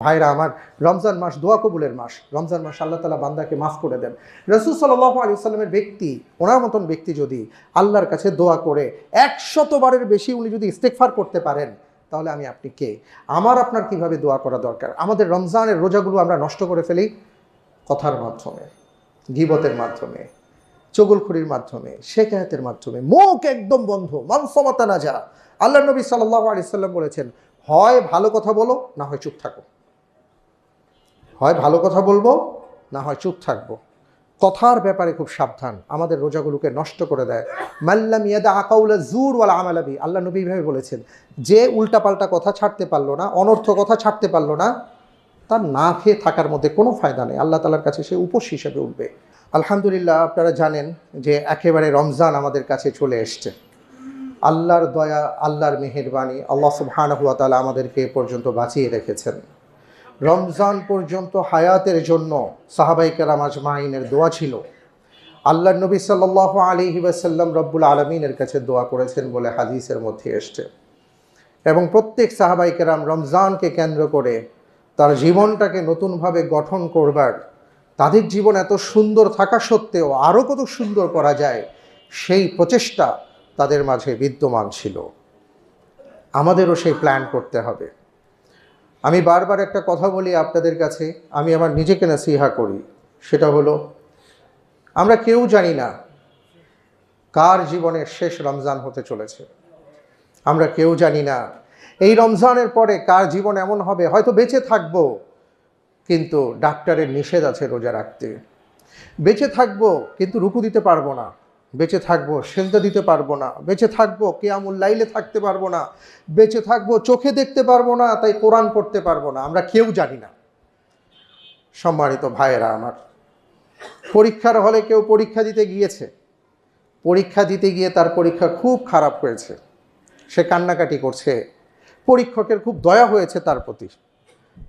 ভাইরা আমার, রমজান মাস দোয়া কবুলের মাস। রমজান মাস আল্লাহ তাআলা বান্দাকে মাফ করে দেন। রাসূল সাল্লাল্লাহু আলাইহি ওয়াসাল্লামের ব্যক্তি, ওনার মতন ব্যক্তি যদি আল্লাহর কাছে দোয়া করে ১০০ বারের বেশি উনি যদি ইস্তেগফার করতে পারেন, তাহলে আমি আপনি কে? আমার আপনার কিভাবে দোয়া করা দরকার? আমাদের রমজানের রোজাগুলো আমরা নষ্ট করে ফেলি কথার মাধ্যমে, গীবতের মাধ্যমে, চুগলখড়ির মাধ্যমে, শিকায়াতের মাধ্যমে। মুখ একদম বন্ধ, মান সামাতা নাজা। আল্লাহর নবী সাল্লাল্লাহু আলাইহি ওয়াসাল্লাম বলেছেন, হয় ভালো কথা বলো, না হয় চুপ থাকো। হয় ভালো কথা বলবো, না হয় চুপ থাকবো। কথার ব্যাপারে খুব সাবধান, আমাদের রোজাগুলোকে নষ্ট করে দেয়। মাল্লাম ইয়াদা কাউলা জুর ওয়াল আমালা বি, আল্লাহ নবী ভাবে বলেছেন, যে উল্টাপাল্টা কথা ছাড়তে পারলো না, অনর্থ কথা ছাড়তে পারলো না, তার না খেয়ে থাকার মধ্যে কোনো ফায়দা নেই। আল্লাহ তাআলার কাছে সে উপোস হিসেবে উঠবে। আলহামদুলিল্লাহ, আপনারা জানেন যে একেবারে রমজান আমাদের কাছে চলে এসছে। আল্লাহর দয়া, আল্লাহর মেহেরবানি, আল্লাহ সুবহানাহু ওয়া তাআলা আমাদেরকে এ পর্যন্ত বাঁচিয়ে রেখেছেন। রমজান পর্যন্ত হায়াতের জন্য সাহাবায়ে কেরাম আজমাইনের দোয়া ছিল। আল্লাহর নবী সাল্লাল্লাহু আলাইহি ওয়াসাল্লাম রব্বুল আলামিনের কাছে দোয়া করেছেন বলে হাদিসের মধ্যে এসেছে। এবং প্রত্যেক সাহাবায়ে কেরাম রমজানকে কেন্দ্র করে তার জীবনটাকে নতুনভাবে গঠন করবার, তাদের জীবন এত সুন্দর থাকা সত্ত্বেও আরও কত সুন্দর করা যায় সেই প্রচেষ্টা তাদের মাঝে বিদ্যমান ছিল। আমাদেরও সেই প্ল্যান করতে হবে। আমি বারবার একটা কথা বলি আপনাদের কাছে, আমি আমার নিজেকে নসিহা করি, সেটা হলো, আমরা কেউ জানি না কার জীবনের শেষ রমজান হতে চলেছে। আমরা কেউ জানি না এই রমজানের পরে কার জীবন এমন হবে, হয়তো বেঁচে থাকবো কিন্তু ডাক্তারের নিষেধ আছে রোজা রাখতে। বেঁচে থাকবো কিন্তু রুকু দিতে পারবো না, বেঁচে থাকবো সেজদা দিতে পারবো না, বেঁচে থাকবো কিয়ামুল লাইলে থাকতে পারবো না, বেঁচে থাকবো চোখে দেখতে পারবো না, তাই কোরআন পড়তে পারবো না। আমরা কেউ জানি না। সম্মানিত ভাইয়েরা আমার, পরীক্ষার হলে কেউ পরীক্ষা দিতে গিয়েছে, পরীক্ষা দিতে গিয়ে তার পরীক্ষা খুব খারাপ হয়েছে, সে কান্নাকাটি করছে। পরীক্ষকের খুব দয়া হয়েছে তার প্রতি,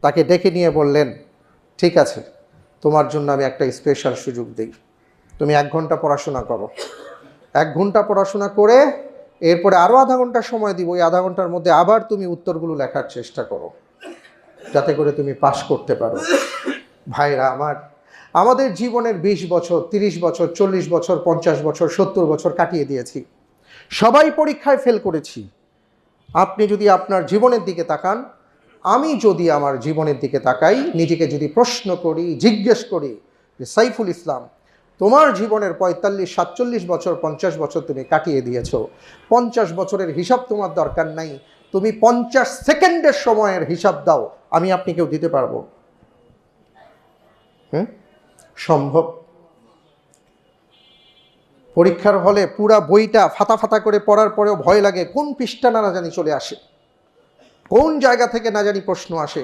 তাকে ডেকে নিয়ে বললেন, ঠিক আছে, তোমার জন্য আমি একটা স্পেশাল সুযোগ দিই, তুমি 1 ঘন্টা পড়াশোনা করো। 1 ঘন্টা পড়াশোনা করে এরপরে আরও আধা ঘন্টা সময় দিব, ওই আধা ঘন্টার মধ্যে আবার তুমি উত্তরগুলো লেখার চেষ্টা করো, যাতে করে তুমি পাশ করতে পারো। ভাইরা আমার, আমাদের জীবনের 20 বছর, 30 বছর, 40 বছর, 50 বছর, 70 বছর কাটিয়ে দিয়েছি, সবাই পরীক্ষায় ফেল করেছি। আপনি যদি আপনার জীবনের দিকে তাকান, আমি যদি আমার জীবনের দিকে তাকাই, নিজেকে যদি প্রশ্ন করি, জিজ্ঞেস করি যে সাইফুল ইসলাম, তোমার জীবনের 45, 47 বছর, 50 বছর তুমি কাটিয়ে দিয়েছ, 50 বছরের হিসাব তোমার দরকার নাই, তুমি 50 সেকেন্ডের সময়ের হিসাব দাও, আমি আপনি কেউ দিতে পারবো? সম্ভব? পরীক্ষার হলে পুরা বইটা ফাতা ফাতা করে পড়ার পরেও ভয় লাগে, কোন পৃষ্ঠা না জানি চলে আসে, কোন জায়গা থেকে না জানি প্রশ্ন আসে।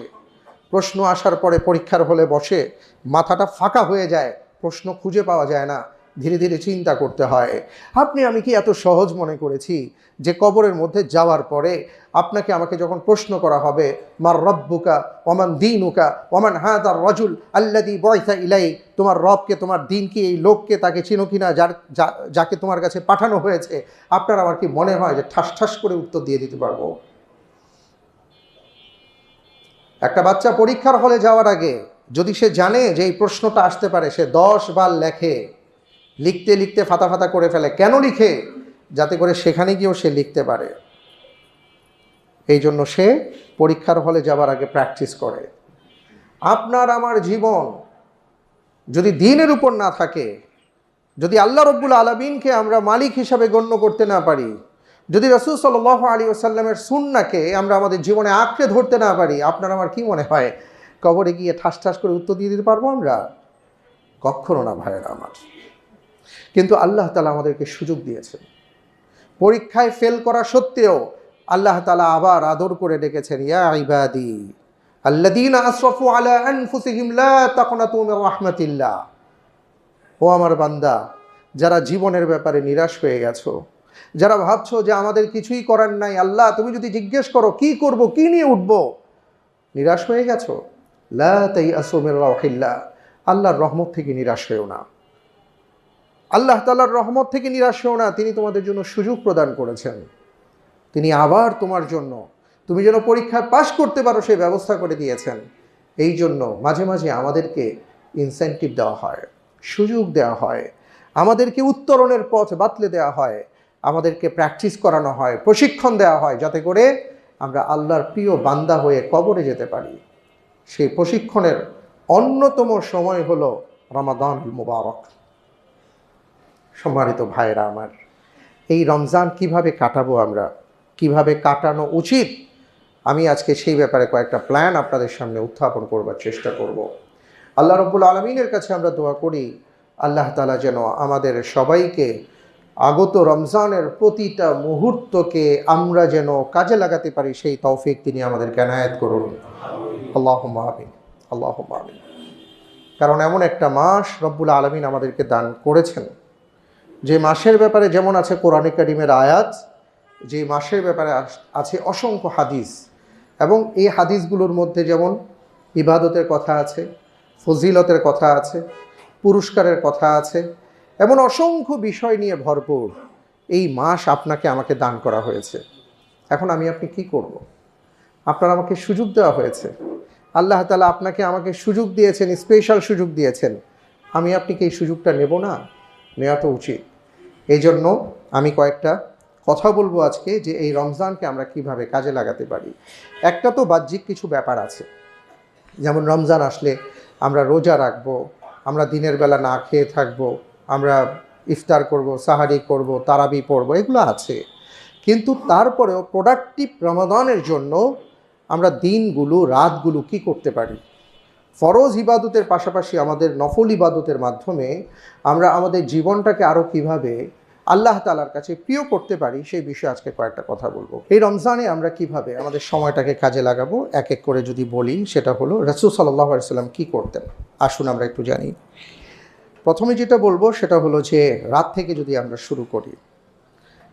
প্রশ্ন আসার পরে পরীক্ষার হলে বসে মাথাটা ফাঁকা হয়ে যায়, প্রশ্ন খুঁজে পাওয়া যায় না, ধীরে ধীরে চিন্তা করতে হয়। আপনি আমি কি এত সহজ মনে করেছি যে কবরের মধ্যে যাওয়ার পরে আপনাকে আমাকে যখন প্রশ্ন করা হবে, মার রব্বুকা ওমান দীনুকা ওমান হাদার রাজুল আল্লাযী বুইসা ইলাই, তোমার রবকে, তোমার দিন কি, এই লোককে, তাকে চিনো কিনা, যাকে তোমার কাছে পাঠানো হয়েছে, আপনার আমার কি মনে হয় যে ঠাস ঠাস করে উত্তর দিয়ে দিতে পারবো? একটা বাচ্চা পরীক্ষার হলে যাওয়ার আগে যদি সে জানে যে এই প্রশ্নটা আসতে পারে, সে 10 বার লেখে, লিখতে লিখতে ফাতা ফাতা করে ফেলে। কেন লিখে? যাতে করে সেখানে গিয়েও সে লিখতে পারে। এই জন্য সে পরীক্ষার হলে যাওয়ার আগে প্র্যাকটিস করে। আপনার আমার জীবন যদি দ্বীনের উপর না থাকে, যদি আল্লাহ রব্বুল আলামিনকে আমরা মালিক হিসাবে গণ্য করতে না পারি, যদি রাসূল সাল্লাল্লাহু আলাইহি ওয়াসাল্লামের সুন্নাহকে আমরা আমাদের জীবনে আঁকড়ে ধরতে না পারি, আপনার আমার কি মনে হয় কবরে গিয়ে ঠাস ঠাস করে উত্তর দিয়ে দিতে পারবো আমরা? কখনো না ভাইয়েরা আমার। কিন্তু আল্লাহ তাআলা আমাদেরকে সুযোগ দিয়েছেন। পরীক্ষায় ফেল করা সত্ত্বেও আল্লাহ তাআলা আবার আদর করে ডেকেছেন, ইয়া ইবাদি আল্লাযীনা আসরাফু আলা আনফুসিহিম লা তাকনাতু মির রাহমাতিল্লাহ। ও আমার বান্দা, যারা জীবনের ব্যাপারে নিরাশ হয়ে গেছো, যারা ভাবছো যে আমাদের কিছুই করার নাই, আল্লাহ তুমি যদি জিজ্ঞেস করো কি করব, কি নিয়ে উঠব, নিরাশ হয়ে গেছো, লা তাইয়াসু মির রাহিল্লাহ, আল্লাহর রহমত থেকে নিরাশ হয়েও না। আল্লাহ তাআলার রহমত থেকে নিরাশ হয়েও না। তিনি তোমাদের জন্য সুযোগ প্রদান করেছেন, তিনি আবার তোমার জন্য, তুমি যেন পরীক্ষায় পাশ করতে পারো সেই ব্যবস্থা করে দিয়েছেন। এই জন্য মাঝে মাঝে আমাদেরকে ইনসেন্টিভ দেওয়া হয়, সুযোগ দেওয়া হয়, আমাদেরকে উত্তরণের পথ বাতলে দেওয়া হয়, আমাদেরকে প্র্যাকটিস করানো হয়, প্রশিক্ষণ দেওয়া হয়, যাতে করে আমরা আল্লাহর প্রিয় বান্দা হয়ে কবরে যেতে পারি। সেই প্রশিক্ষণের অন্যতম সময় হলো রমাদানুল মুবারক। সম্মানিত ভাইরা আমার, এই রমজান কিভাবে কাটাবো, আমরা কিভাবে কাটানো উচিত, আমি আজকে সেই ব্যাপারে কয়েকটা প্ল্যান আপনাদের সামনে উত্থাপন করবার চেষ্টা করব। আল্লাহ রব্বুল আলমিনের কাছে আমরা দোয়া করি, আল্লাহ তাআলা যেন আমাদের সবাইকে আগত রমজানের প্রতিটা মুহূর্তকে আমরা যেন কাজে লাগাতে পারি, সেই তৌফিক তিনি আমাদেরকে এনায়েত করুন। আল্লাহুম্মা আমিন, আল্লাহুম্মা আমিন। কারণ এমন একটা মাস রব্বুল আলমিন আমাদেরকে দান করেছেন, যে মাসের ব্যাপারে যেমন আছে কোরআনে কারীমের আয়াত, যে মাসের ব্যাপারে আছে অসংখ্য হাদিস, এবং এই হাদিসগুলোর মধ্যে যেমন ইবাদতের কথা আছে, ফজিলতের কথা আছে, পুরস্কারের কথা আছে, এমন অসংখ্য বিষয় নিয়ে ভরপুর এই মাস আপনাকে আমাকে দান করা হয়েছে। এখন আমি আপনি কি করব? আপনার আমাকে সুযোগ দেওয়া হয়েছে, আল্লাহ তাআলা আপনাকে আমাকে সুযোগ দিয়েছেন, স্পেশাল সুযোগ দিয়েছেন। আমি আপনি কি এই সুযোগটা নেব না? নেওয়া তো উচিত। এই জন্য আমি কয়েকটা কথা বলবো আজকে, যে এই রমজানকে আমরা কিভাবে কাজে লাগাতে পারি। একটা তো বাহ্যিক কিছু ব্যাপার আছে, যেমন রমজান আসলে আমরা রোজা রাখবো, আমরা দিনের বেলা না খেয়ে থাকবো, আমরা ইফতার করব, সাহারি করব, তারাবি পড়ব, এগুলো আছে। কিন্তু তারপরেও প্রোডাক্টিভ রমাদানের জন্য আমরা দিনগুলো, রাতগুলো কি করতে পারি? ফরজ ইবাদতের পাশাপাশি আমাদের নফল ইবাদতের মাধ্যমে আমরা আমাদের জীবনটাকে আরও কিভাবে আল্লাহ তাআলার কাছে প্রিয় করতে পারি, সেই বিষয়ে আজকে কয়েকটা কথা বলবো। এই রমজানে আমরা কিভাবে আমাদের সময়টাকে কাজে লাগাবো, এক এক করে যদি বলি, সেটা হলো রাসূল সাল্লাল্লাহু আলাইহি ওয়াসাল্লাম কী করতেন। আসুন আমরা একটু জানি। প্রথমে যেটা বলবো সেটা হলো যে রাত থেকে যদি আমরা শুরু করি।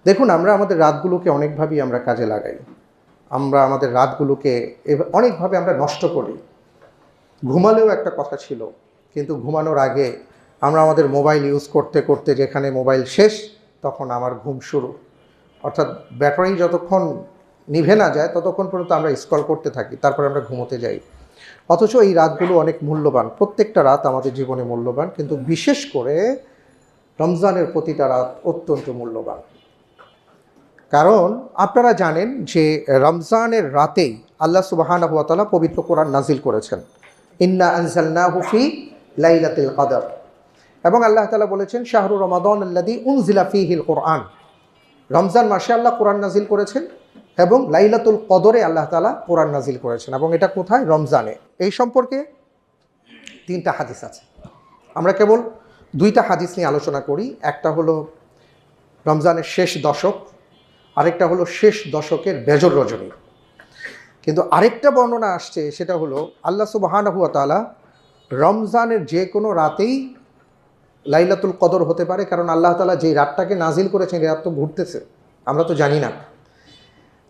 দেখুন, আমরা আমাদের রাতগুলোকে অনেকভাবেই আমরা কাজে লাগাই, আমরা আমাদের রাতগুলোকে অনেকভাবে আমরা নষ্ট করি। ঘুমালেও একটা কথা ছিল, কিন্তু ঘুমানোর আগে আমরা আমাদের মোবাইল ইউজ করতে করতে যেখানে মোবাইল শেষ তখন আমার ঘুম শুরু, অর্থাৎ ব্যাটারি যতক্ষণ নিভে না যায় ততক্ষণ পর্যন্ত আমরা স্ক্রল করতে থাকি, তারপরে আমরা ঘুমোতে যাই। অথচ এই রাতগুলো অনেক মূল্যবান, প্রত্যেকটা রাত আমাদের জীবনে মূল্যবান, কিন্তু বিশেষ করে রমজানের প্রতিটা রাত অত্যন্ত মূল্যবান। কারণ আপনারা জানেন যে রমজানের রাতেই আল্লাহ সুবহানাহু ওয়া তাআলা পবিত্র কোরআন নাজিল করেছেন, ইন্না আনজালনাহু ফি লাইলাতিল কদর, এবং আল্লাহ তাআলা বলেছেন শাহরু রমাদান আল্লাযী উনজিলা ফীহিল কোরআন। রমজান মাসে আল্লাহ কোরআন নাজিল করেছেন এবং লাইলাতুল কদরে আল্লাহ তাআলা কোরআন নাজিল করেছেন, এবং এটা কোথায়? রমজানে। এই সম্পর্কে 3টা হাদিস আছে, আমরা কেবল 2টা হাদিস নিয়ে আলোচনা করি। একটা হলো রমজানের শেষ দশক, আরেকটা হলো শেষ দশকের বেজর রজনী। কিন্তু আরেকটা বর্ণনা আসছে, সেটা হলো আল্লাহ সুবহানাহু ওয়া তাআলা রমজানের যে কোনো রাতেই লাইলাতুল কদর হতে পারে, কারণ আল্লাহ তাআলা যেই রাতটাকে নাজিল করেছেন এই রাত তো ঘুরতেছে, আমরা তো জানি না।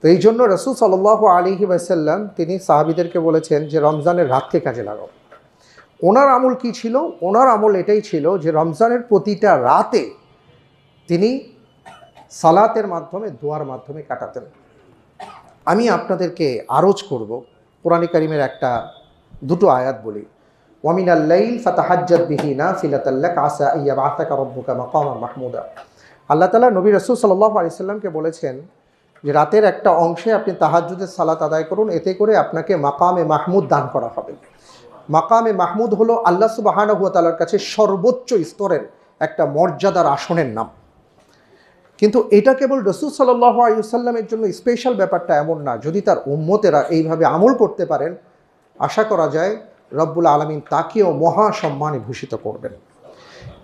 তো এই জন্য রাসূল সাল্লাল্লাহু আলাইহি ওয়াসাল্লাম তিনি সাহাবীদেরকে বলেছেন যে রমজানের রাতকে কাজে লাগাও। ওনার আমল কি ছিল? ওনার আমল এটাই ছিল যে রমজানের প্রতিটা রাতে তিনি সালাতের মাধ্যমে, দোয়ার মাধ্যমে কাটাতেন। আমি আপনাদেরকে আরজ করব, কোরআনে কারীমের একটা 2টো আয়াত বলি। ওয়ামিনাল লাইল ফাতাহাজ্জাদ বিহি নাফিলাতাল লাক আসা আইয়াবআসাকা রাব্বুকা মাকামান মাহমুদা। আল্লাহ তাআলা নবী রাসূল সাল্লাল্লাহু আলাইহি সাল্লামকে বলেছেন যে রাতের একটা অংশে আপনি তাহাজ্জুদের সালাত আদায় করুন, এতে করে আপনাকে মাকামে মাহমুদ দান করা হবে। মাকামে মাহমুদ হলো আল্লাহ সুবহানাহু ওয়া তাআলার কাছে সর্বোচ্চ স্তরের একটা মর্যাদার আসনের নাম। কিন্তু এটা কেবল রাসূল সাল্লাল্লাহু আলাইহি ওয়াসাল্লামের জন্য স্পেশাল ব্যাপারটা এমন না। যদি তার উম্মতেরা এইভাবে আমল করতে পারেন, আশা করা যায় রব্বুল আলামিন তাকেও মহা সম্মানে ভূষিত করবেন।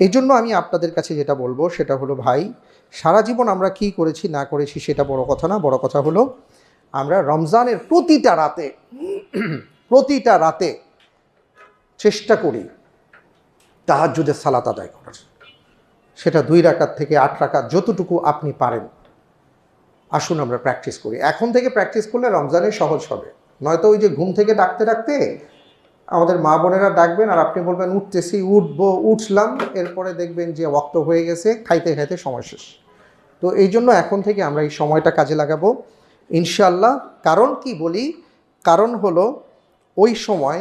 এই জন্য আমি আপনাদের কাছে যেটা বলবো সেটা হলো, ভাই, সারা জীবন আমরা কি করেছি না করেছি সেটা বড় কথা না, বড় কথা হলো আমরা রমজানের প্রতিটা রাতে চেষ্টা করি তাহাজ্জুদের সালাত আদায় করার। সেটা 2 রাকাত থেকে 8 রাকাত, যতটুকু আপনি পারেন। আসুন আমরা প্র্যাকটিস করি। এখন থেকে প্র্যাকটিস করলে রমজানে সহজ হবে, নয়তো ওই যে ঘুম থেকে ডাকতে ডাকতে আমাদের মা বোনেরা ডাকবেন আর আপনি বলবেন উঠতেছি, উঠলাম, এরপরে দেখবেন যে ওয়াক্ত হয়ে গেছে, খাইতে খাইতে সময় শেষ। তো এই জন্য এখন থেকে আমরা এই সময়টা কাজে লাগাবো ইনশাআল্লাহ। কারণ কি বলি? কারণ হলো ওই সময়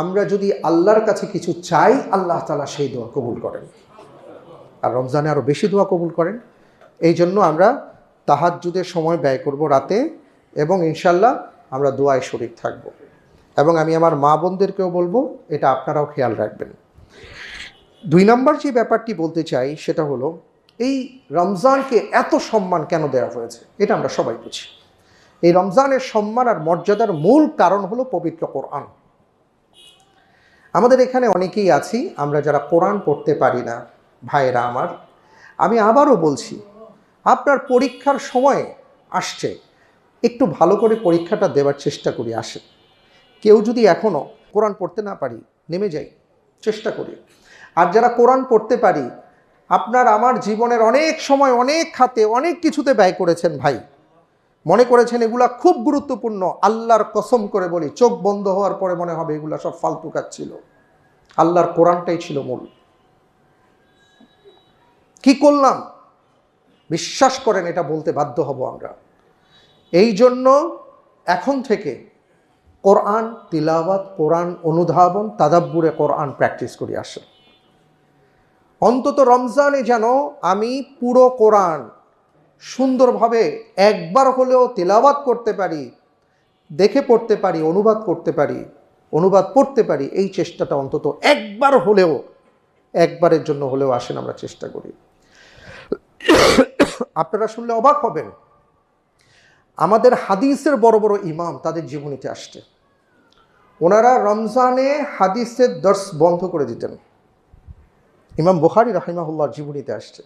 আমরা যদি আল্লাহর কাছে কিছু চাই, আল্লাহ তাআলা সেই দোয়া কবুল করেন, আর রমজানে আরও বেশি দোয়া কবুল করেন। এই জন্য আমরা তাহাজ্জুদের সময় ব্যয় করব রাতে, এবং ইনশাল্লাহ আমরা দোয়ায় শরীক থাকব। এবং আমি আমার মা বোনদেরকেও বলবো, এটা আপনারাও খেয়াল রাখবেন। 2 নম্বর যে ব্যাপারটি বলতে চাই সেটা হলো, এই রমজানকে এত সম্মান কেন দেওয়া হয়েছে, এটা আমরা সবাই বুঝি। এই রমজানের সম্মান আর মর্যাদার মূল কারণ হলো পবিত্র কোরআন। আমাদের এখানে অনেকেই আছি আমরা যারা কোরআন পড়তে পারি না। ভাইরা আমার, আমি আবারও বলছি, আপনার পরীক্ষার সময় আসছে, একটু ভালো করে পরীক্ষাটা দেওয়ার চেষ্টা করি। আসে কেউ যদি এখনও কোরআন পড়তে না পারি, নেমে যাই, চেষ্টা করি। আর যারা কোরআন পড়তে পারি, আপনার আমার জীবনের অনেক সময় অনেক খাতে অনেক কিছুতে ব্যয় করেছেন ভাই, মনে করেছেন এগুলা খুব গুরুত্বপূর্ণ। আল্লাহর কসম করে বলি, চোখ বন্ধ হওয়ার পরে মনে হবে এগুলা সব ফালতু কাজ ছিল, আল্লাহর কোরআনটাই ছিল মূল। কি করলাম বিশ্বাস করেন, এটা বলতে বাধ্য হব আমরা। এই জন্য এখন থেকে কোরআন তিলাওয়াত, কোরআন অনুধাবন, তাদাব্বুরে কোরআন প্র্যাকটিস করি। আসে অন্তত রমজানে যেন আমি পুরো কোরআন সুন্দরভাবে একবার হলেও তিলাওয়াত করতে পারি, দেখে পড়তে পারি, অনুবাদ করতে পারি, অনুবাদ পড়তে পারি। এই চেষ্টাটা অন্তত একবার হলেও, একবারের জন্য হলেও আসেন আমরা চেষ্টা করি। আপনারা শুনলে অবাক হবেন, আমাদের হাদিসের বড় বড় ইমাম তাদের জীবনীতে আসছে, ওনারা রমজানে হাদিসের দর্স বন্ধ করে দিতেন। ইমাম বুখারী রাহিমাহুল্লাহর জীবনীতে আসছে,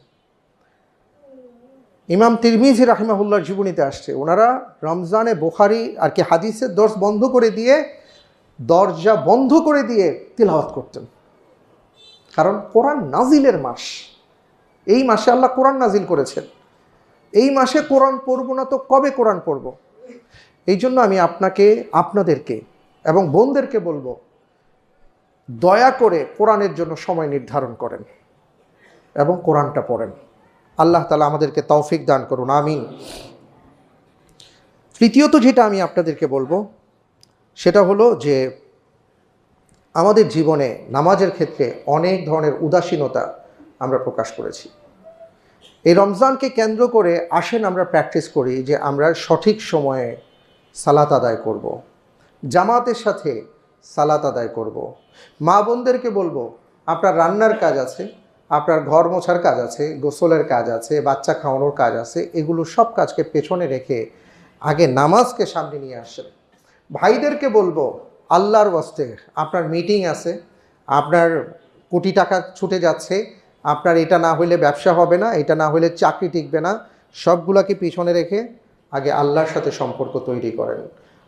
ইমাম তিরমিজি রাহিমাহুল্লাহর জীবনীতে আসছে, ওনারা রমজানে বুখারী আর কি হাদিসের দর্স বন্ধ করে দিয়ে, দরজা বন্ধ করে দিয়ে তিলাওয়াত করতেন। কারণ কোরআন নাজিলের মাস, এই মাসে আল্লাহ কোরআন নাজিল করেছেন। এই মাসে কোরআন পড়বো না তো কবে কোরআন পড়ব? এই জন্য আমি আপনাদেরকে এবং বোনদেরকে বলবো, দয়া করে কোরআনের জন্য সময় নির্ধারণ করেন এবং কোরআনটা পড়েন। আল্লাহ তাআলা আমাদেরকে তৌফিক দান করুন, আমিন। তৃতীয়ত যেটা আমি আপনাদেরকে বলবো সেটা হলো যে, আমাদের জীবনে নামাজের ক্ষেত্রে অনেক ধরনের উদাসীনতা আমরা প্রকাশ করেছি। এই রমজানকে কেন্দ্র করে আসেন আমরা প্র্যাকটিস করি যে আমরা সঠিক সময়ে সালাত আদায় করব, জামাতের সাথে সালাত আদায় করব। মা বোনদেরকে বলবো, আপনার রান্নার কাজ আছে, আপনার ঘর মোছার কাজ আছে, গোসলের কাজ আছে, বাচ্চা খাওয়ানোর কাজ আছে, এগুলো সব কাজকে পেছনে রেখে আগে নামাজকে সামনে নিয়ে আসেন। ভাইদেরকে বলবো, আল্লাহর ওয়াস্তে আপনার মিটিং আছে, আপনার কোটি টাকা ছুটে যাচ্ছে, আপনার এটা না হইলে ব্যবসা হবে না, এটা না হইলে চাকরি টিকবে না, সবগুলাকে পিছনে রেখে আগে আল্লাহর সাথে সম্পর্ক তৈরি করেন।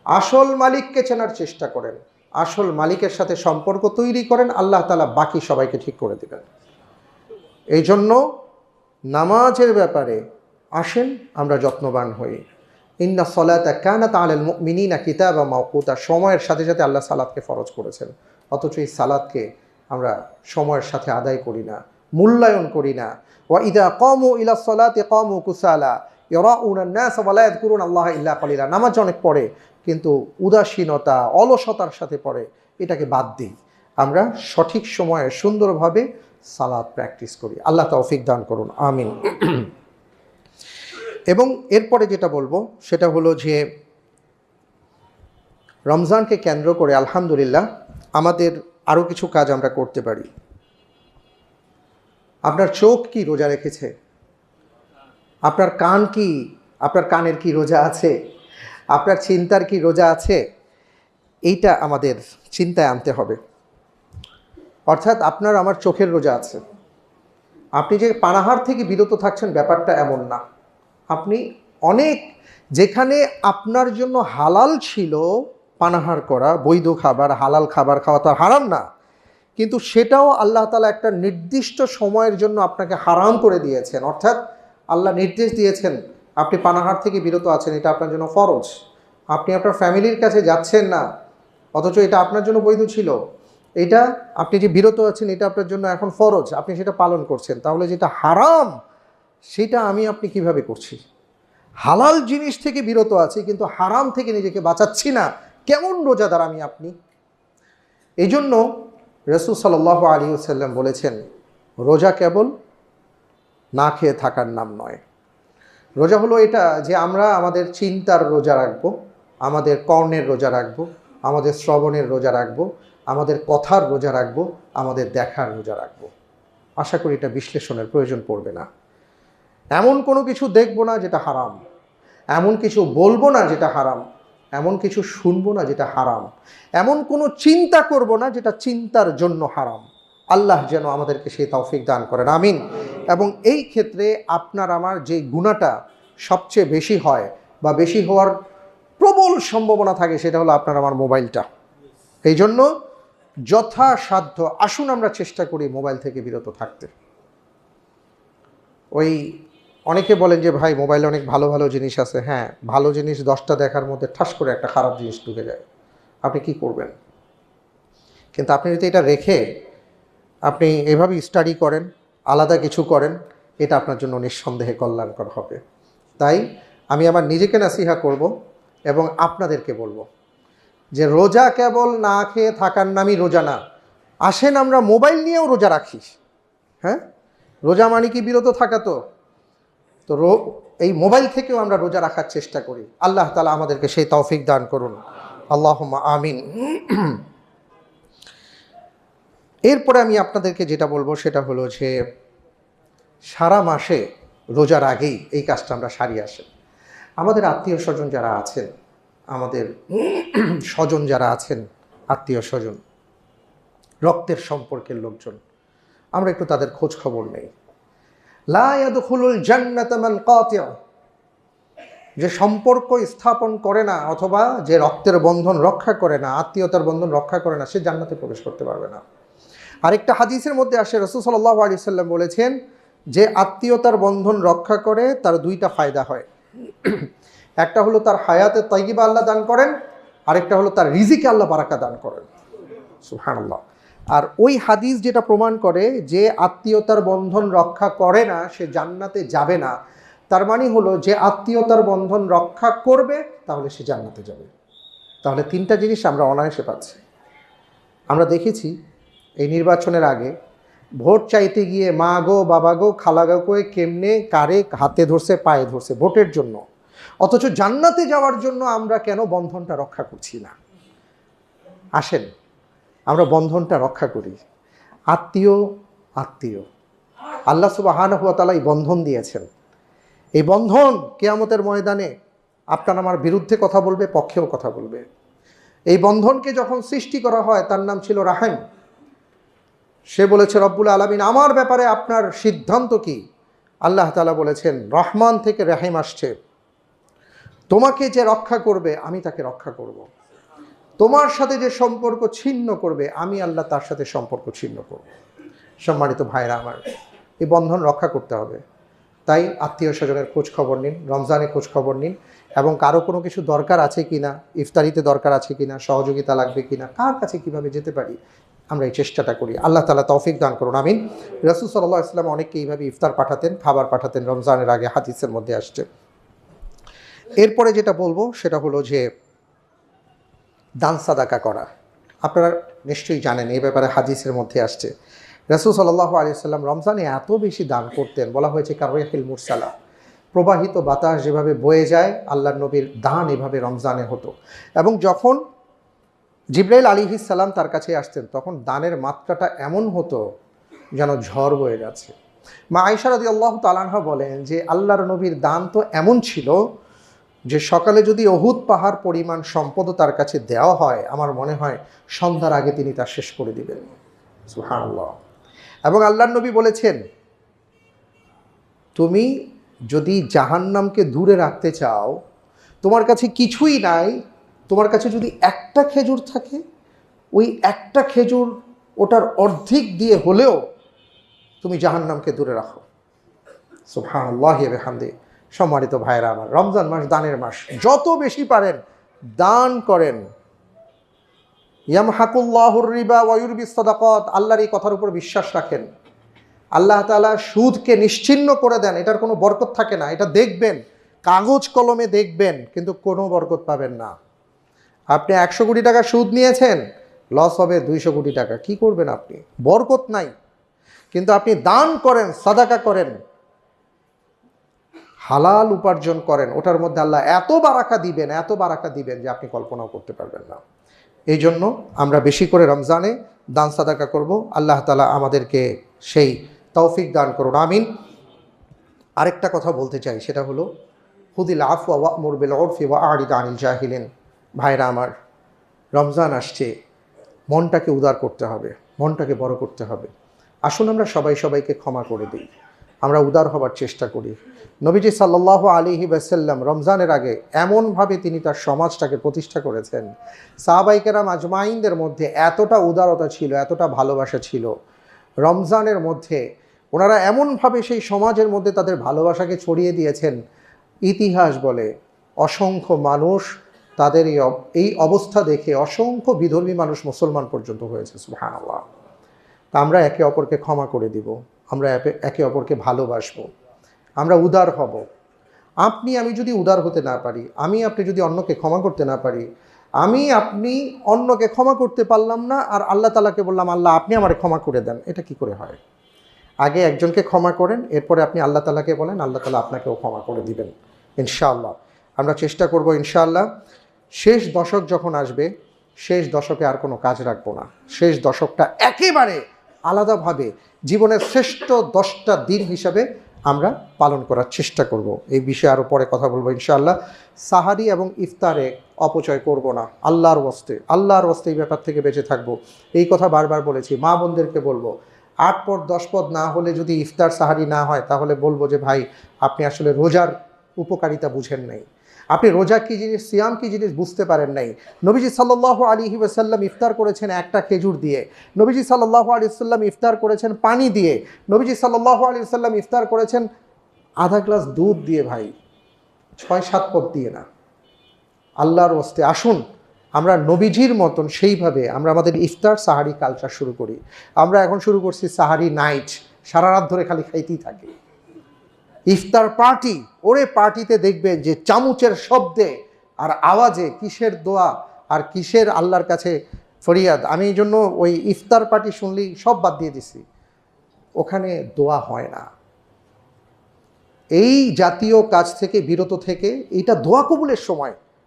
আসল মালিককে চেনার চেষ্টা করেন, আসল মালিকের সাথে সম্পর্ক তৈরি করেন, আল্লাহ তাআলা বাকি সবাইকে ঠিক করে দেবেন। এই জন্য নামাজের ব্যাপারে আসেন আমরা যত্নবান হই। ইন্না সলাতা কানাত আলাল মুমিনিনা কিতাবা মাওকুতা, সময়ের সাথে সাথে আল্লাহ সালাতকে ফরজ করেছেন, অথচ এই সালাতকে আমরা সময়ের সাথে আদায় করি না, মূল্যায়ন করি না। ওয়া ইযা কামু ইলা সলাতি কামু কুসালা ইয়ারাউনা নাস ওয়া লা ইয়াযকুরুনা আল্লাহ ইল্লা কালিলা। নামাজ অনেক পড়ে কিন্তু উদাসীনতা, অলসতার সাথে পড়ে, এটাকে বাদ দিই, আমরা সঠিক সময়ে সুন্দরভাবে সালাত প্র্যাকটিস করি। আল্লাহ তৌফিক দান করুন, আমিন। এবং এরপরে যেটা বলবো সেটা হলো যে, রমজানকে কেন্দ্র করে আলহামদুলিল্লাহ আমাদের আরও কিছু কাজ আমরা করতে পারি। আপনার চোখ কি রোজা রেখেছে? আপনার কান কি, আপনার কানের কি রোজা আছে? আপনার চিন্তার কি রোজা আছে? এইটা আমাদের চিন্তায় আনতে হবে। অর্থাৎ আপনার আমার চোখের রোজা আছে। আপনি যে পানাহার থেকে বিরত থাকছেন ব্যাপারটা এমন না। আপনি অনেক, যেখানে আপনার জন্য হালাল ছিল পানাহার করা, বৈধ খাবার, হালাল খাবার খাওয়া তো হারাম না, কিন্তু সেটাও আল্লাহ তাআলা একটা নির্দিষ্ট সময়ের জন্য আপনাকে হারাম করে দিয়েছেন। অর্থাৎ আল্লাহ নির্দেশ দিয়েছেন আপনি পানাহার থেকে বিরত আছেন, এটা আপনার জন্য ফরজ। আপনি আপনার ফ্যামিলির কাছে যাচ্ছেন না, অথচ এটা আপনার জন্য বৈধ ছিল। এটা আপনি যে বিরত আছেন এটা আপনার জন্য এখন ফরজ, আপনি সেটা পালন করছেন। তাহলে যেটা হারাম সেটা আমি আপনি কিভাবে করছি? হালাল জিনিস থেকে বিরত আছি কিন্তু হারাম থেকে নিজেকে বাঁচাচ্ছি না, কেমন রোজাদার আমি আপনি? এই জন্য রাসূল সাল্লাল্লাহু আলাইহি ওয়াসাল্লাম বলেছেন, রোজা কেবল না খেয়ে থাকার নাম নয়। রোজা হলো এটা যে আমরা আমাদের চিন্তার রোজা রাখবো, আমাদের কর্ণের রোজা রাখবো, আমাদের শ্রবণের রোজা রাখবো, আমাদের কথার রোজা রাখবো, আমাদের দেখার রোজা রাখবো। আশা করি এটা বিশ্লেষণের প্রয়োজন পড়বে না। এমন কোনো কিছু দেখব না যেটা হারাম, এমন কিছু বলবো না যেটা হারাম, এমন কিছু শুনবো না যেটা হারাম, এমন কোনো চিন্তা করব না যেটা চিন্তার জন্য হারাম। আল্লাহ যেন আমাদেরকে সেই তৌফিক দান করেন, আমিন। এবং এই ক্ষেত্রে আপনার আমার যে গুনাহটা সবচেয়ে বেশি হয় বা বেশি হওয়ার প্রবল সম্ভাবনা থাকে সেটা হলো আপনার আমার মোবাইলটা। এই জন্য যথাসাধ্য আসুন আমরা চেষ্টা করি মোবাইল থেকে বিরত থাকতে। ওই অনেকে বলেন যে ভাই মোবাইলে অনেক ভালো ভালো জিনিস আছে। হ্যাঁ, ভালো জিনিস 10টা দেখার মধ্যে ঠাস করে একটা খারাপ জিনিস ঢুকে যায়, আপনি কি করবেন? কিন্তু আপনি যদি এটা রেখে আপনি এভাবে স্টাডি করেন, আলাদা কিছু করেন, এটা আপনার জন্য নিঃসন্দেহে কল্যাণকর হবে। তাই আমি আমার নিজেকে নাসিহা করব এবং আপনাদেরকে বলবো যে রোজা কেবল না খেয়ে থাকার নামই রোজা না। আসেন আমরা মোবাইল নিয়েও রোজা রাখি। হ্যাঁ, রোজা মানে কি বিরত থাকা? তো এই মোবাইল থেকেও আমরা রোজা রাখার চেষ্টা করি। আল্লাহ তাআলা আমাদেরকে সেই তৌফিক দান করুন, আল্লাহুম্মা আমিন। এরপরে আমি আপনাদেরকে যেটা বলবো সেটা হলো যে সারা মাসে রোজার আগেই এই কাজটা আমরা সারিয়ে আসেন। আমাদের আত্মীয় স্বজন যারা আছেন, আমাদের স্বজন যারা আছেন, আত্মীয় স্বজন, রক্তের সম্পর্কের লোকজন, আমরা একটু তাদের খোঁজ খবর নেই। লা ইয়াদখুলুল জান্নাতা মান কাতিআ, যে সম্পর্ক স্থাপন করে না অথবা যে রক্তের বন্ধন রক্ষা করে না, আত্মীয়তার বন্ধন রক্ষা করে না, সে জান্নাতে প্রবেশ করতে পারবে না। আরেকটা হাদিসের মধ্যে আসে, রাসূল সাল্লাল্লাহু আলাইহি সাল্লাম বলেছেন যে আত্মীয়তার বন্ধন রক্ষা করে তার দুইটা ফায়দা হয়। একটা হলো তার হায়াতে তাইয়্যিবা আল্লাহ দান করেন, আরেকটা হলো তার রিজিকে আল্লাহ বারাকা দান করেন। সুবহানাল্লাহ। আর ওই হাদিস যেটা প্রমাণ করে যে আত্মীয়তার বন্ধন রক্ষা করে না সে জান্নাতে যাবে না, তার মানে হলো যে আত্মীয়তার বন্ধন রক্ষা করবে তাহলে সে জান্নাতে যাবে। তাহলে তিনটা জিনিস আমরা অনায়াসে পাচ্ছি। আমরা দেখেছি এই নির্বাচনের আগে ভোট চাইতে গিয়ে মা গো বাবা গো খালা গো করে কেমনে কারে হাতে ধরছে পায়ে ধরছে ভোটের জন্য, অথচ জান্নাতে যাওয়ার জন্য আমরা কেন বন্ধনটা রক্ষা করছি না? আসেন আমরা বন্ধনটা রক্ষা করি। আত্মীয় আত্মীয় আল্লাহ সুবহানাহু ওয়া তাআলা এই বন্ধন দিয়েছেন। এই বন্ধন কিয়ামতের ময়দানে আপনার আমার বিরুদ্ধে কথা বলবে, পক্ষেও কথা বলবে। এই বন্ধনকে যখন সৃষ্টি করা হয় তার নাম ছিল রাহিম। সে বলেছে রব্বুল আলামিন আমার ব্যাপারে আপনার সিদ্ধান্ত কি? আল্লাহ তাআলা বলেছেন রহমান থেকে রাহিম আসছে, তোমাকে যে রক্ষা করবে আমি তাকে রক্ষা করব। তোমার সাথে যে সম্পর্ক ছিন্ন করবে আমি আল্লাহ তার সাথে সম্পর্ক ছিন্ন করব। সম্মানিত ভাইরা আমার, এই বন্ধন রক্ষা করতে হবে। তাই আত্মীয় স্বজনের খোঁজ খবর নিন, রমজানে খোঁজ খবর নিন, এবং কারো কোনো কিছু দরকার আছে কিনা, ইফতারিতে দরকার আছে কিনা, সহযোগিতা লাগবে কিনা, কার কাছে কিভাবে যেতে পারি, আমরা এই চেষ্টাটা করি। আল্লাহ তাআলা তৌফিক দান করুন, আমিন। রাসূল সাল্লাল্লাহু আলাইহি ওয়াসাল্লাম অনেককে এইভাবে ইফতার পাঠাতেন, খাবার পাঠাতেন রমজানের আগে, হাদিসের মধ্যে আসছে। এরপরে যেটা বলবো সেটা হলো যে দান সাদাকা করা। আপনারা নিশ্চয়ই জানেন এই ব্যাপারে হাদিসের মধ্যে আসছে। রাসূল সাল্লাল্লাহু আলাইহি ওয়াসাল্লাম রমজানে এত বেশি দান করতেন, বলা হয়েছে কারওয়াহিল মুরসালা, প্রবাহিত বাতাস যেভাবে বয়ে যায় আল্লাহর নবীর দান এভাবে রমজানে হতো। এবং যখন জিবরাইল আলাইহিস সালাম তার কাছে আসতেন তখন দানের মাত্রাটা এমন হতো যেন ঝড় বয়ে যাচ্ছে। মা আয়েশা রাদিয়াল্লাহু তাআলা আনহা বলেন যে আল্লাহর নবীর দান তো এমন ছিল যে সকালে যদি উহুদ পাহাড় পরিমাণ সম্পদও তার কাছে দেওয়া হয়, আমার মনে হয় সন্ধ্যার আগে তিনি তা শেষ করে দিবেন। সুবহানাল্লাহ। এবং আল্লাহর নবী বলেছেন তুমি যদি জাহান্নামকে দূরে রাখতে চাও, তোমার কাছে কিছুই নাই, তোমার কাছে যদি একটা খেজুর থাকে, ওই একটা খেজুর ওটার অর্ধেক দিয়ে হলেও তুমি জাহান্নামকে দূরে রাখো। সুবহানাল্লাহি ওয়া বিহামদিহি। সম্মানিত ভাইরা আমার, রমজান মাস দানের মাস, যত বেশি পারেন দান করেন। ইয়ামহাকুল্লাহুর রিবা ওয়া ইউরবিস সাদাকাত, আল্লাহর এই কথার উপর বিশ্বাস রাখেন। আল্লাহ তাআলা সুদকে নিশ্চিহ্ন করে দেন, এটার কোনো বরকত থাকে না। এটা দেখবেন, কাগজ কলমে দেখবেন, কিন্তু কোনো বরকত পাবেন না। আপনি 100 কোটি টাকা সুদ নিয়েছেন, লস হবে 200 কোটি টাকা, কি করবেন আপনি? বরকত নাই। কিন্তু আপনি দান করেন, সাদাকা করেন, হালাল উপার্জন করেন, ওটার মধ্যে আল্লাহ এত বারাকা দিবেন, এত বারাকা দিবেন যে আপনি কল্পনাও করতে পারবেন না। এই জন্য আমরা বেশি করে রমজানে দান সাদাকা করব। আল্লাহ তাআলা আমাদেরকে সেই তৌফিক দান করুন, আমিন। আরেকটা কথা বলতে চাই, সেটা হলো খুদিল আফওয়া ওয়া'মুর বিল উরফি ওয়া আ'রিদ আনিল জাহিলিন। ভাইরা আমার, রমজান আসছে, মনটাকে উদার করতে হবে, মনটাকে বড় করতে হবে। আসুন আমরা সবাই সবাইকে ক্ষমা করে দিই, আমরা উদার হবার চেষ্টা করি। নবীজি সাল্লাল্লাহু আলাইহি ওয়াসাল্লাম রমজানের আগে এমনভাবে তিনি তার সমাজটাকে প্রতিষ্ঠা করেছেন, সাহাবায়ে কেরাম আজমাইনদের মধ্যে এতটা উদারতা ছিল, এতটা ভালোবাসা ছিল, রমজানের মধ্যে ওনারা এমনভাবে সেই সমাজের মধ্যে তাদের ভালোবাসাকে ছড়িয়ে দিয়েছেন। ইতিহাস বলে অসংখ্য মানুষ তাদের এই অবস্থা দেখে, অসংখ্য বিধর্মী মানুষ মুসলমান পর্যন্ত হয়েছে, সুবহানাল্লাহ। তা আমরা একে অপরকে ক্ষমা করে দিব, আমরা একে অপরকে ভালোবাসবো, আমরা উদার হব। আমি যদি উদার হতে না পারি, আপনি যদি অন্যকে ক্ষমা করতে না পারি, আপনি অন্যকে ক্ষমা করতে পারলাম না, আর আল্লাহ তাআলাকে বললাম আল্লাহ আপনি আমারে ক্ষমা করে দেন, এটা কি করে হয়? আগে একজনকে ক্ষমা করেন, এরপরে আপনি আল্লাহ তাআলাকে বলেন, আল্লাহ তাআলা আপনাকেও ক্ষমা করে দিবেন ইনশাআল্লাহ। আমরা চেষ্টা করব ইনশাআল্লাহ। শেষ দশক যখন আসবে, শেষ দশকে আর কোনো কাজ রাখবো না। শেষ দশকটা একেবারে আলাদাভাবে জীবনের শ্রেষ্ঠ 10টা দিন হিসাবে আমরা পালন করার চেষ্টা করব। এই বিষয়ে আরও পরে কথা বলবো ইনশাআল্লাহ। সাহারি এবং ইফতারে অপচয় করব না, আল্লাহর ওয়াস্তে এই ব্যাপার থেকে বেঁচে থাকবো। এই কথা বারবার বলেছি, মা বোনদেরকে বলবো 8 পদ 10 পদ না হলে যদি ইফতার সাহারি না হয়, তাহলে বলবো যে ভাই আপনি আসলে রোজার উপকারিতা বুঝেন নাই, আপনি রোজা কী জিনিস, সিয়াম কী জিনিস বুঝতে পারেন নাই। নবীজি সাল্লাল্লাহু আলাইহি ওয়াসাল্লাম ইফতার করেছেন একটা খেজুর দিয়ে, নবীজি সাল্লাল্লাহু আলাইহি ওয়াসাল্লাম ইফতার করেছেন পানি দিয়ে, নবীজি সাল্লাল্লাহু আলাইহি ওয়াসাল্লাম ইফতার করেছেন আধা গ্লাস দুধ দিয়ে, ভাই 6-7 পদ দিয়ে না। আল্লাহর ওয়াস্তে আসুন আমরা নবীজির মতন সেইভাবে আমরা আমাদের ইফতার সাহারি কালচার শুরু করি। আমরা এখন শুরু করছি সাহারি নাইট, সারা রাত ধরে খালি খাইতেই থাকি। ইফতার পার্টি, ওরে পার্টিতে দেখবেন যে চামচের শব্দে আর আওয়াজে কিসের দোয়া আর কিসের আল্লাহর কাছে ফরিয়াদ। আমি এই জন্য ওই ইফতার পার্টি শুনলেই সব বাদ দিয়ে দিছি, ওখানে দোয়া হয় না। এই জাতীয় কাজ থেকে বিরত থেকে, এটা দোয়া কবুলের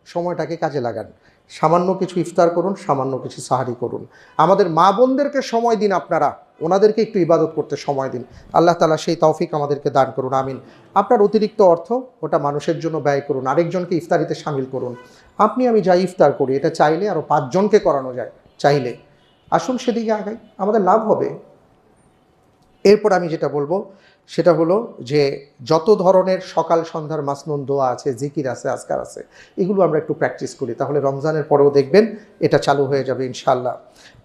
সময়টাকে কাজে লাগান। সামান্য কিছু ইফতার করুন, সামান্য কিছু সাহারি করুন। আমাদের মা বোনদেরকে সময় দিন, আপনারা ওনাদেরকে একটু ইবাদত করতে সময় দিন। আল্লাহ তাআলা সেই তৌফিক আমাদেরকে দান করুন, আমিন। আপনার অতিরিক্ত অর্থ ওটা মানুষের জন্য ব্যয় করুন, আরেকজনকে ইফতারিতে শামিল করুন। আমি যাই ইফতার করি, এটা চাইলে আরও 5 জনকে করানো যায়, চাইলে। আসুন সেদিকে আগাই, আমাদের লাভ হবে। এরপর আমি যেটা বলবো সেটা হলো যে যত ধরনের সকাল সন্ধ্যার মাসনুন দোয়া আছে, জিকির আছে, আজকার আছে, এগুলো আমরা একটু প্র্যাকটিস করি, তাহলে রমজানের পরেও দেখবেন এটা চালু হয়ে যাবে ইনশাআল্লাহ।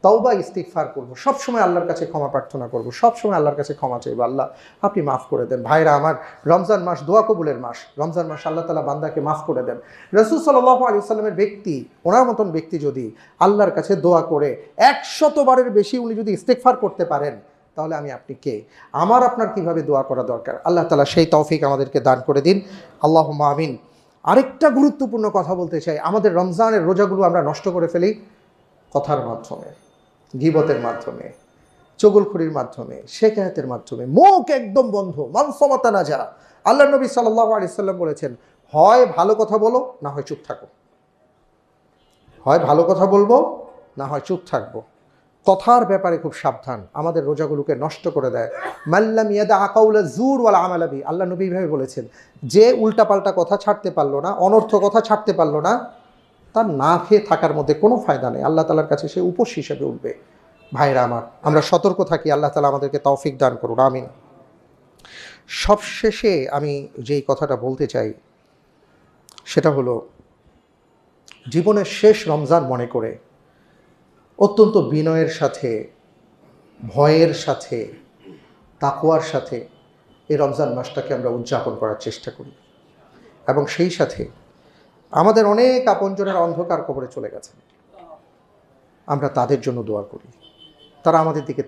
তওবা ইস্তিগফার করবো, সবসময় আল্লাহর কাছে ক্ষমা প্রার্থনা করবো, সবসময় আল্লাহর কাছে ক্ষমা চাইবো, আল্লাহ আপনি মাফ করে দেন। ভাইরা আমার, রমজান মাস দোয়া কবুলের মাস, রমজান মাস আল্লাহ তাআলা বান্দাকে মাফ করে দেন। রাসূল সাল্লাল্লাহু আলাইহি ওয়াসাল্লামের ওনার মতন ব্যক্তি যদি আল্লাহর কাছে দোয়া করে 100 বারের বেশি উনি যদি ইস্তিগফার করতে পারেন, তাহলে আপনি কে? আপনার কিভাবে দোয়া করা দরকার? আল্লাহ তাআলা সেই তৌফিক আমাদেরকে দান করে দিন, আল্লাহুম্মা আমিন। আরেকটা গুরুত্বপূর্ণ কথা বলতে চাই, আমাদের রমজানের রোজাগুলো আমরা নষ্ট করে ফেলি কথার মাধ্যমে, গীবতের মাধ্যমে, চগলখড়ির মাধ্যমে, শিকায়াতের মাধ্যমে। মুখ একদম বন্ধ, মান সামাতা নাজা। আল্লাহ নবী সাল্লাল্লাহু আলাইহি ওয়াসাল্লাম বলেছেন, হয় ভালো কথা বলো, না হয় চুপ থাকো। হয় ভালো কথা বলবো, না হয় চুপ থাকবো। কথার ব্যাপারে খুব সাবধান, আমাদের রোজাগুলোকে নষ্ট করে দেয়। মাল্লাম ইয়াদা কাউলা জুর ওয়াল আমালা বি, আল্লাহ নবী ভাবে বলেছেন, যে উল্টাপাল্টা কথা ছাড়তে পারলো না, অনর্থ কথা ছাড়তে পারলো না, তার না খেয়ে থাকার মধ্যে কোনো ফায়দা নেই, আল্লাহ তাআলার কাছে সে উপোস হিসেবে উঠবে। ভাইরা আমার, আমরা সতর্ক থাকি, আল্লাহ তাআলা আমাদেরকে তৌফিক দান করুন, আমিন। সবশেষে আমি যেই কথাটা বলতে চাই সেটা হলো, জীবনের শেষ রমজান মনে করে অত্যন্ত বিনয়ের সাথে, ভয়ের সাথে, তাকওয়ার সাথে এই রমজান মাসটাকে আমরা উদযাপন করার চেষ্টা করি। এবং সেই সাথে আমাদের অনেক আপনজনের অন্ধকার কবরে চলে গেছে, আমরা তাদের জন্য দোয়া করি। তারা আমাদের দিকে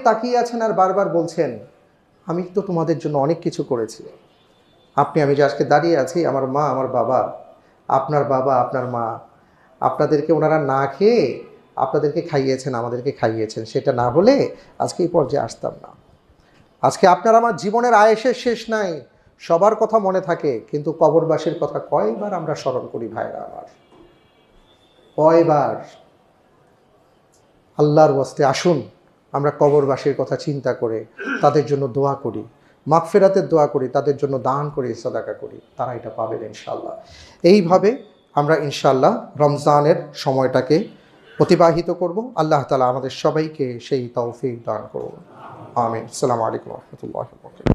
তাকিয়ে আছেন, আর বারবার বলছেন, আমি তো তোমাদের জন্য অনেক কিছু করেছি। আমি যে আজকে দাঁড়িয়ে আছি, আমার মা, আমার বাবা, আপনার মা, আপনাদেরকে ওনারা না খেয়ে আপনাদেরকে খাইয়েছেন, আমাদেরকে খাইয়েছেন, সেটা না হলে আজকে এই পর্যায়ে আসতাম না। আজকে আপনার আমার জীবনের আয়েসের শেষ নাই, সবার কথা মনে থাকে, কিন্তু কবরবাসীর কথা কয়বার আমরা স্মরণ করি ভাইরা আমার, কয়বার। আল্লাহর ওয়াস্তে আসুন আমরা কবরবাসীর কথা চিন্তা করে তাদের জন্য দোয়া করি, মাগফিরাতের দোয়া করি, তাদের জন্য দান করি, সাদাকা করি, তারা এটা পাবেন ইনশাআল্লাহ। এইভাবে আমরা ইনশাআল্লাহ রমজানের সময়টাকে অতিবাহিত করব। আল্লাহ তাআলা আমাদের সবাইকে সেই তৌফিক দান করুন। আমিন। আসসালামু আলাইকুম ওয়া রাহমাতুল্লাহি ওয়া বারাকাতুহু।